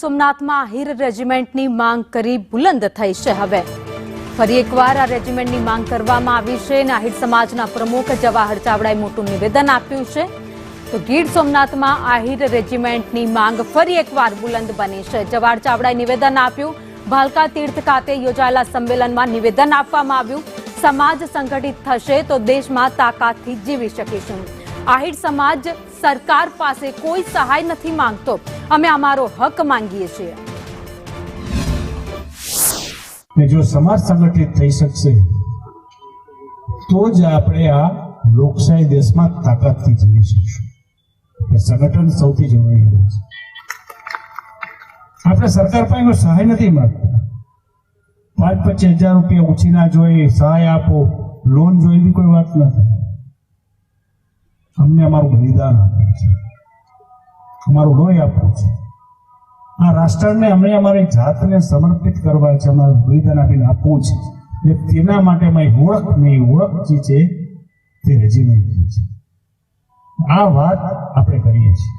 સોમનાથમાં આહિર રેજિમેન્ટની માંગ કરી બુલંદ થઈ છે। હવે ફરી એકવાર આ રેજિમેન્ટની માંગ કરવામાં આવી છે અને આહિર સમાજના પ્રમુખ જવાહર ચાવડાએ મોટું નિવેદન આપ્યું છે। તો ગીર સોમનાથમાં આહિર રેજિમેન્ટની માંગ ફરી એકવાર બુલંદ બની છે। જવાહર ચાવડાએ નિવેદન આપ્યું। ભાલકા તીર્થ ખાતે યોજાયેલા સંમેલનમાં નિવેદન આપવામાં આવ્યું। સમાજ સંગઠિત થશે તો દેશમાં તાકાતથી જીવી શકીશું। આહિર સમાજ સરકાર પાસે કોઈ સહાય નથી માંગતો, અમે અમારો હક માંગીએ છીએ। જો સમાજ સંગઠિત થઈ શકશે તો જ આપણે આ લોકશાહી દેશમાં તાકાતથી જીવી શકશું। સંગઠન સૌથી જરૂરી છે। આપણે સરકાર પાસે સહાય નથી માંગતા। 5-25 હજાર રૂપિયા ઉછીના જોઈએ, સહાય આપો, લોન જોઈએ, એવી કોઈ વાત નથી। અમને અમારું બલિદાન આપવું છે, અમારું લોહી આપવું છે। આ રાષ્ટ્રને અમને અમારી જાતને સમર્પિત કરવા છે, અમારું બલિદાન આપીને આપવું છે। તેના માટે અમારી ઓળખ નહીં, ઓળખ જે છે તે રેજિમેન્ટની છે। આ વાત આપણે કરીએ છીએ।